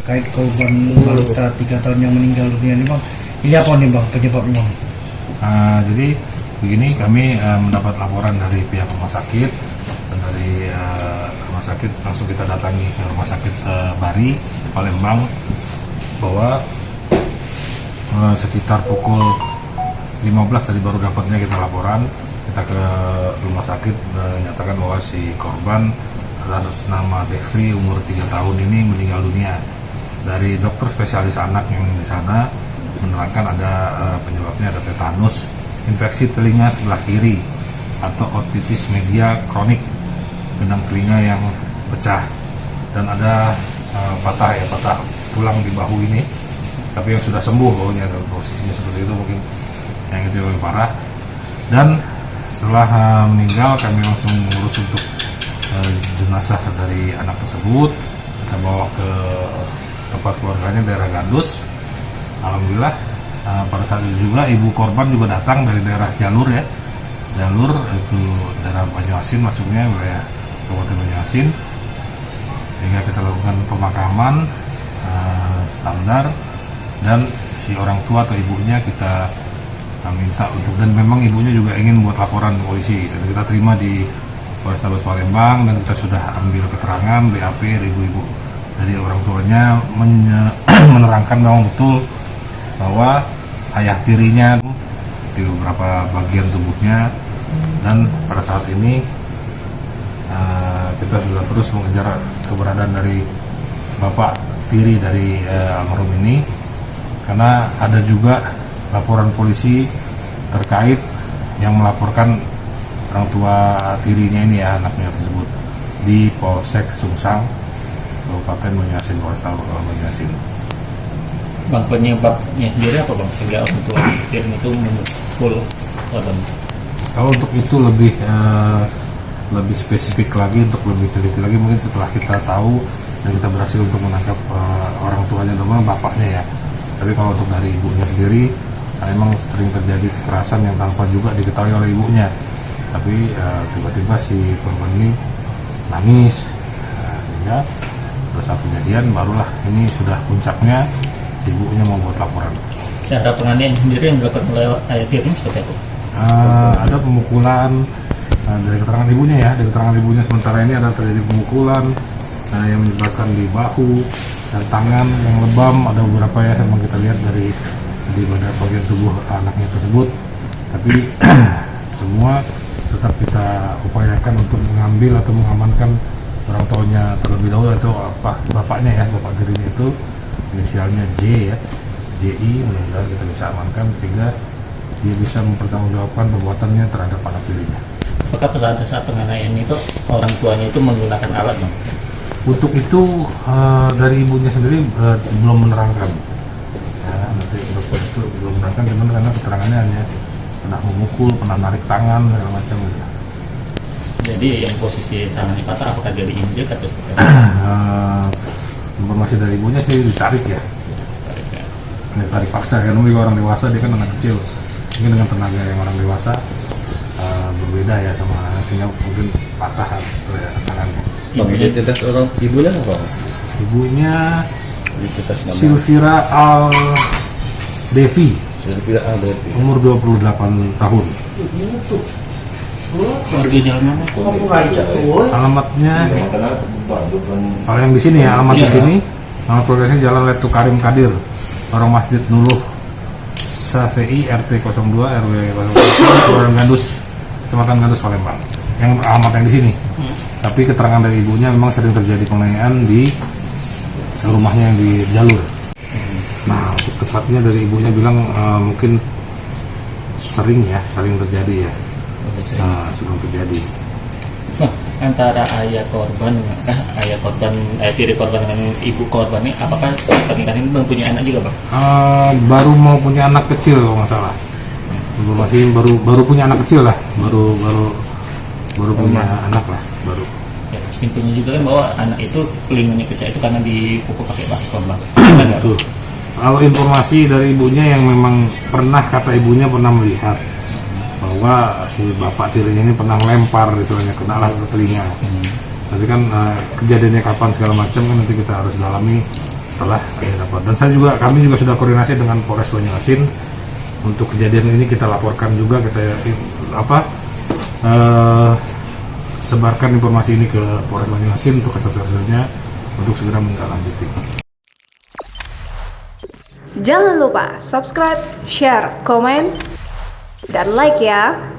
Terkait korban balita 3 tahun yang meninggal dunia ini bang, ini apa nih bang penyebabnya bang? Jadi begini, kami mendapat laporan dari pihak rumah sakit, dan dari rumah sakit langsung kita datangi ke rumah sakit Bari, Palembang, bahwa sekitar pukul 15 tadi baru dapatnya kita laporan. Kita ke rumah sakit menyatakan bahwa si korban atas nama Devri umur 3 tahun ini meninggal dunia. Dari dokter spesialis anak yang di sana menerangkan ada penyebabnya ada tetanus, infeksi telinga sebelah kiri atau otitis media kronik, benang telinga yang pecah, dan ada patah tulang di bahu ini, tapi yang sudah sembuh baunya, posisinya seperti itu, mungkin yang itu lebih parah. Dan setelah meninggal, kami langsung mengurus untuk jenazah dari anak tersebut, kita bawa ke tempat keluarganya daerah Gandus. Alhamdulillah pada saat itu juga ibu korban juga datang dari daerah Jalur itu daerah Banyuasin, masuknya wilayah Kabupaten Banyuasin, sehingga kita lakukan pemakaman standar, dan si orang tua atau ibunya kita minta untuk, dan memang ibunya juga ingin buat laporan polisi, dan kita terima di Polrestabes Palembang, dan kita sudah ambil keterangan BAP dari ibu-ibu, dari orang tuanya menerangkan memang betul bahwa ayah tirinya di beberapa bagian tubuhnya, dan pada saat ini kita sudah terus mengejar keberadaan dari bapak tiri dari almarhum ini, karena ada juga laporan polisi terkait yang melaporkan orang tua tirinya ini ya, anaknya tersebut, di Polsek Sungsang, Kabupaten Banyuasin, Polrestabes Banyuasin. Bang, penyebabnya sendiri apa bang, sehingga orang tua tiri itu memukul korban? Kalau untuk itu lebih spesifik lagi, untuk lebih teliti lagi, mungkin setelah kita tahu dan kita berhasil untuk menangkap orang tuanya, terutama bapaknya ya. Tapi kalau untuk dari ibunya sendiri, memang sering terjadi kekerasan yang tanpa juga diketahui oleh ibunya. Tapi tiba-tiba si korban ini nangis, sehingga pada saat kejadian barulah ini sudah puncaknya, ibunya mau buat laporan. Cara penganiayaan sendiri yang dilakukan oleh ayah tirinya seperti apa? Ada pemukulan dari keterangan ibunya ya, dari keterangan ibunya sementara ini ada terjadi pemukulan yang menyebabkan di bahu dan tangan yang lebam, ada beberapa ya yang kita lihat dari bagian tubuh anaknya tersebut. Tapi semua tetap kita upayakan untuk mengambil atau mengamankan orang tuanya terlebih dahulu, atau bapaknya ya, bapak tirinya itu inisialnya J ya, JI, mudah-mudahan kita bisa amankan sehingga dia bisa mempertanggungjawabkan perbuatannya terhadap anak tirinya. Apakah pada saat penganiayaan itu orang tuanya itu menggunakan alat bang? Untuk itu dari ibunya sendiri belum menerangkan. Ya, nanti dokter itu belum menerangkan, cuman karena keterangannya hanya pernah memukul, pernah narik tangan segala macam gitu. Jadi yang posisi tangannya patah, apakah dia diinjek atau seperti apa? Informasi dari ibunya sih ditarik ya. Ditarik paksa, kan juga orang dewasa, dia kan anak kecil. Mungkin dengan tenaga yang orang dewasa berbeda ya sama anak, sehingga mungkin patah tangannya. Identitas orang ibunya apa? Ibunya Silvira Al Devi, umur 28 tahun. Warga jalan mana? Alamatnya kalau yang di sini ya, alamat di sini, alamat progresnya Jalan Letu Karim Kadir, Lorong Masjid Nuluh Safei, RT 02 RW 04 Kelurahan Gandus, Kecamatan Gandus, Palembang. Yang alamat yang di sini. Tapi keterangan dari ibunya memang sering terjadi penganiayaan di rumahnya yang di Jalur. Nah, untuk tepatnya dari ibunya bilang mungkin sering terjadi ya. Sering terjadi. Nah, antara ayah tiri korban dengan ibu korban ini, apakah pernikahan ini mempunyai anak juga bang? Baru mau punya anak kecil kalau nggak salah. Baru punya anak kecil lah, baru punya anak lah, baru. Ya, intinya juga kan bahwa anak itu telinganya pecah itu karena dipukul pakai baskom bang. Kalau informasi dari ibunya yang memang pernah, kata ibunya pernah melihat bahwa si bapak tirinya ini pernah lempar istilahnya kena lah ke telinga. Tapi kan kejadiannya kapan segala macam kan nanti kita harus dalami setelah ada dapat. Dan kami juga sudah koordinasi dengan Polres Banyuasin untuk kejadian ini kita laporkan juga, kita sebarkan informasi ini ke Polres Banyuasin untuk kasus-kasusnya untuk segera menindaklanjuti. Jangan lupa subscribe, share, komen, dan like ya.